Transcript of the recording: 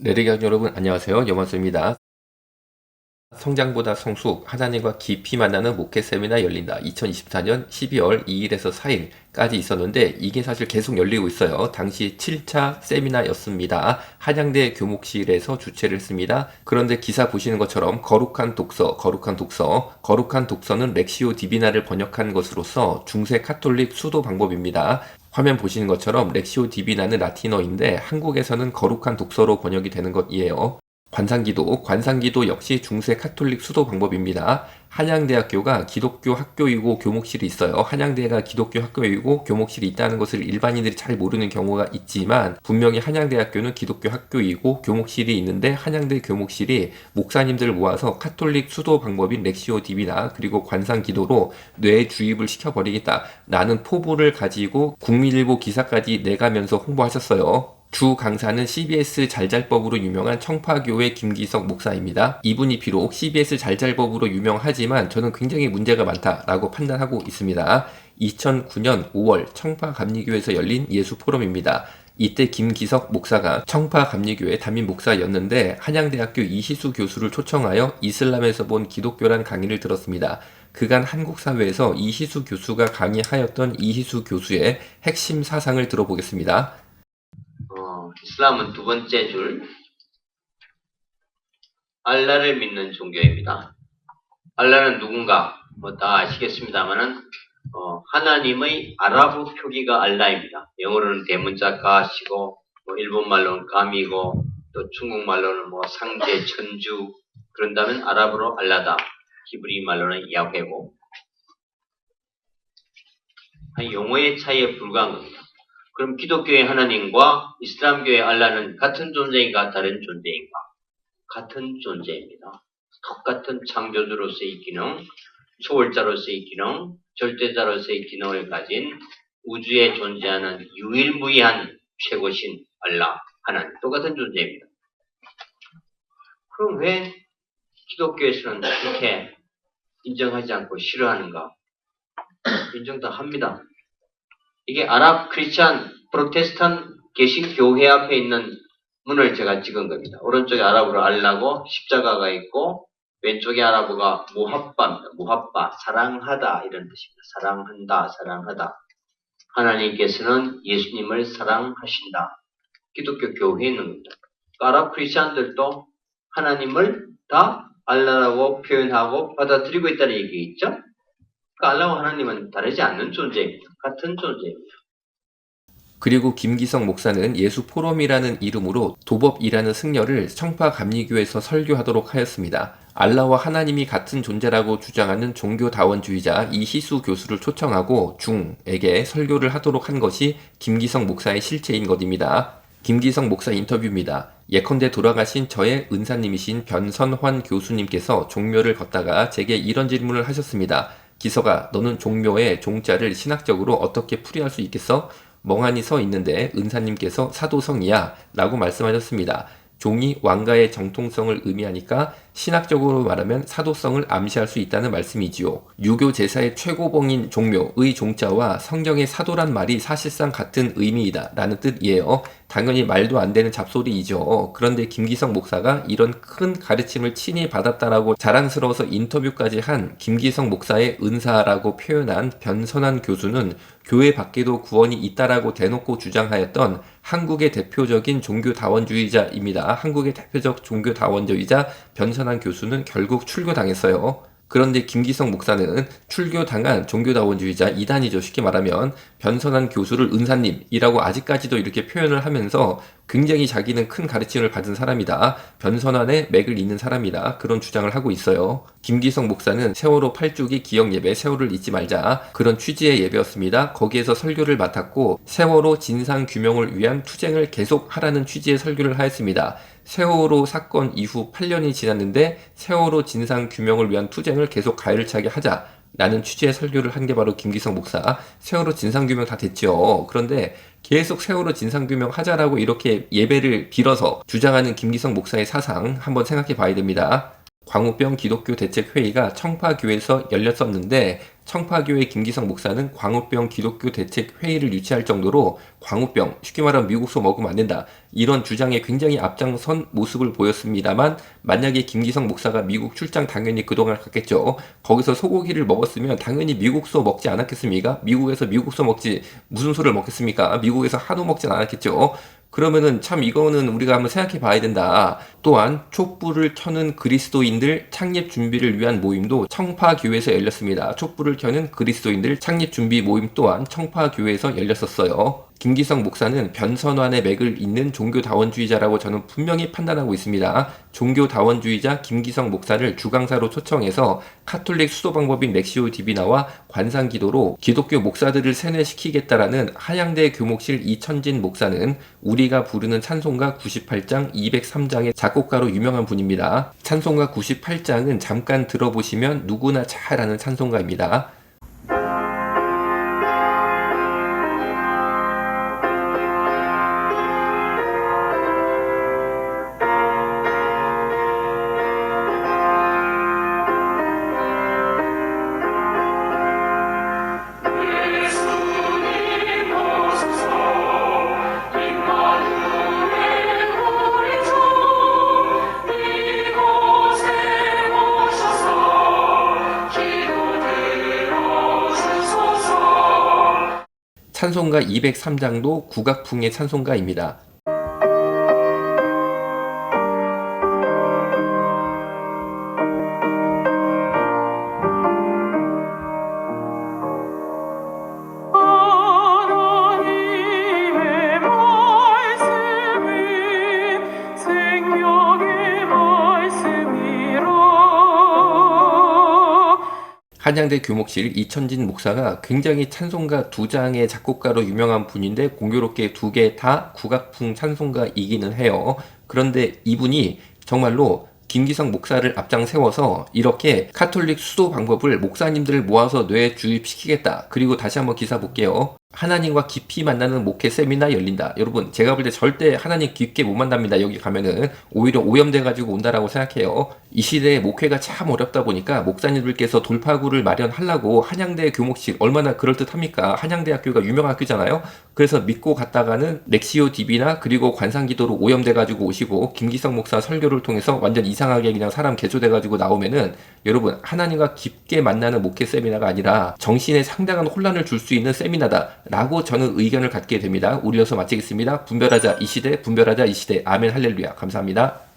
레드기학 여러분 안녕하세요. 염원수입니다. 성장보다 성숙, 하나님과 깊이 만나는 목회 세미나 열린다. 2024년 12월 2일에서 4일까지 있었는데 이게 사실 계속 열리고 있어요. 당시 7차 세미나였습니다. 한양대 교목실에서 주최를 했습니다. 그런데 기사 보시는 것처럼 거룩한 독서는 렉시오 디비나를 번역한 것으로서 중세 카톨릭 수도 방법입니다. 화면 보시는 것처럼 렉시오 디비나는 라틴어인데 한국에서는 거룩한 독서로 번역이 되는 것이에요. 관상기도 역시 중세 카톨릭 수도 방법입니다. 한양대학교가 기독교 학교이고 교목실이 있어요. 한양대가 기독교 학교이고 교목실이 있다는 것을 일반인들이 잘 모르는 경우가 있지만 분명히 한양대학교는 기독교 학교이고 교목실이 있는데 한양대 교목실이 목사님들을 모아서 카톨릭 수도 방법인 렉시오 디비나 그리고 관상기도로 뇌 주입을 시켜버리겠다라는 포부를 가지고 국민일보 기사까지 내가면서 홍보하셨어요. 주 강사는 CBS 잘잘법으로 유명한 청파교회 김기석 목사입니다. 이분이 비록 CBS 잘잘법으로 유명하지만 저는 굉장히 문제가 많다라고 판단하고 있습니다. 2009년 5월 청파감리교회에서 열린 예수포럼입니다. 이때 김기석 목사가 청파감리교회 담임 목사였는데 한양대학교 이희수 교수를 초청하여 이슬람에서 본 기독교란 강의를 들었습니다. 그간 한국 사회에서 이희수 교수가 강의하였던 이희수 교수의 핵심 사상을 들어보겠습니다. 이슬람은 두 번째 줄 알라를 믿는 종교입니다. 알라는 누군가 다 아시겠습니다만은 하나님의 아랍어 표기가 알라입니다. 영어로는 대문자 가시고 일본말로는 감이고 또 중국말로는 상제 천주 그런다면 아랍어로 알라다. 히브리 말로는 야훼고 용어의 차이에 불과한 겁니다. 그럼 기독교의 하나님과 이슬람교의 알라는 같은 존재인가 다른 존재인가? 같은 존재입니다. 똑같은 창조주로서의 기능, 초월자로서의 기능, 절대자로서의 기능을 가진 우주에 존재하는 유일무이한 최고신 알라, 하나님 똑같은 존재입니다. 그럼 왜 기독교에서는 이렇게 인정하지 않고 싫어하는가? 인정 다 합니다. 이게 아랍 크리스찬 프로테스탄 개신교회 앞에 있는 문을 제가 찍은 겁니다. 오른쪽에 아랍어로 알라고 십자가가 있고 왼쪽에 아랍어가 무합바입니다. 무합바, 사랑하다 이런 뜻입니다. 사랑한다, 사랑하다. 하나님께서는 예수님을 사랑하신다. 기독교 교회에 있는 겁니다. 아랍 크리스찬들도 하나님을 다 알라라고 표현하고 받아들이고 있다는 얘기겠죠? 알라와 하나님은 다르지 않는 존재입니다. 같은 존재입니다. 그리고 김기석 목사는 예수포럼이라는 이름으로 도법이라는 승려를 청파감리교에서 설교하도록 하였습니다. 알라와 하나님이 같은 존재라고 주장하는 종교다원주의자 이희수 교수를 초청하고 중에게 설교를 하도록 한 것이 김기석 목사의 실체인 것입니다. 김기석 목사 인터뷰입니다. 예컨대 돌아가신 저의 은사님이신 변선환 교수님께서 종묘를 걷다가 제게 이런 질문을 하셨습니다. 기석아, 너는 종묘의 종자를 신학적으로 어떻게 풀이할 수 있겠어? 멍하니 서 있는데 은사님께서 사도성이야 라고 말씀하셨습니다. 종이 왕가의 정통성을 의미하니까 신학적으로 말하면 사도성을 암시할 수 있다는 말씀이지요. 유교 제사의 최고봉인 종묘의 종자와 성경의 사도란 말이 사실상 같은 의미이다 라는 뜻이에요. 당연히 말도 안 되는 잡소리이죠. 그런데 김기석 목사가 이런 큰 가르침을 친히 받았다라고 자랑스러워서 인터뷰까지 한 김기석 목사의 은사라고 표현한 변선환 교수는 교회 밖에도 구원이 있다라고 대놓고 주장하였던 한국의 대표적인 종교다원주의자입니다. 한국의 대표적 종교다원주의자 변선환 교수는 결국 출교당했어요. 그런데 김기석 목사는 출교당한 종교다원주의자 이단이죠. 쉽게 말하면 변선환 교수를 은사님이라고 아직까지도 이렇게 표현을 하면서 굉장히 자기는 큰 가르침을 받은 사람이다. 변선환의 맥을 잇는 사람이다. 그런 주장을 하고 있어요. 김기석 목사는 세월호 8주기 기억예배 세월을 잊지 말자 그런 취지의 예배였습니다. 거기에서 설교를 맡았고 세월호 진상규명을 위한 투쟁을 계속하라는 취지의 설교를 하였습니다. 세월호 사건 이후 8년이 지났는데 세월호 진상규명을 위한 투쟁을 계속 가열차게 하자 라는 취지의 설교를 한 게 바로 김기석 목사. 세월호 진상규명 다 됐죠. 그런데 계속 세월호 진상규명 하자라고 이렇게 예배를 빌어서 주장하는 김기석 목사의 사상 한번 생각해 봐야 됩니다. 광우병 기독교 대책회의가 청파교회에서 열렸었는데 청파교회 김기성 목사는 광우병 기독교 대책회의를 유치할 정도로 광우병, 쉽게 말하면 미국소 먹으면 안 된다, 이런 주장에 굉장히 앞장선 모습을 보였습니다만, 만약에 김기성 목사가 미국 출장 당연히 그동안 갔겠죠. 거기서 소고기를 먹었으면 당연히 미국소 먹지 않았겠습니까? 미국에서 미국소 먹지 무슨 소를 먹겠습니까? 미국에서 한우 먹진 않았겠죠. 그러면은 참 이거는 우리가 한번 생각해 봐야 된다. 또한 촛불을 켜는 그리스도인들 창립 준비를 위한 모임도 청파교회에서 열렸습니다. 촛불을 켜는 그리스도인들 창립 준비 모임 또한 청파교회에서 열렸었어요. 김기성 목사는 변선환의 맥을 잇는 종교다원주의자라고 저는 분명히 판단하고 있습니다. 종교다원주의자 김기성 목사를 주강사로 초청해서 카톨릭 수도 방법인 렉시오 디비나와 관상기도로 기독교 목사들을 세뇌시키겠다라는 한양대 교목실 이천진 목사는 우리가 부르는 찬송가 98장 203장의 작곡가로 유명한 분입니다. 찬송가 98장은 잠깐 들어보시면 누구나 잘 아는 찬송가입니다. 찬송가 203장도 국악풍의 찬송가입니다. 한양대 교목실 이천진 목사가 굉장히 찬송가 2장의 작곡가로 유명한 분인데 공교롭게 2개 다 국악풍 찬송가이기는 해요. 그런데 이분이 정말로 김기성 목사를 앞장 세워서 이렇게 카톨릭 수도 방법을 목사님들을 모아서 뇌에 주입시키겠다. 그리고 다시 한번 기사 볼게요. 하나님과 깊이 만나는 목회 세미나 열린다. 여러분, 제가 볼 때 절대 하나님 깊게 못 만납니다. 여기 가면은 오히려 오염돼가지고 온다라고 생각해요. 이 시대에 목회가 참 어렵다 보니까 목사님들께서 돌파구를 마련하려고 한양대 교목실, 얼마나 그럴듯합니까? 한양대학교가 유명한 학교잖아요. 그래서 믿고 갔다가는 렉시오 디비나 그리고 관상기도로 오염돼가지고 오시고 김기성 목사 설교를 통해서 완전 이상하게 그냥 사람 개조돼가지고 나오면은 여러분, 하나님과 깊게 만나는 목회 세미나가 아니라 정신에 상당한 혼란을 줄 수 있는 세미나다 라고 저는 의견을 갖게 됩니다. 우리여서 마치겠습니다. 분별하자 이 시대, 분별하자 이 시대. 아멘 할렐루야. 감사합니다.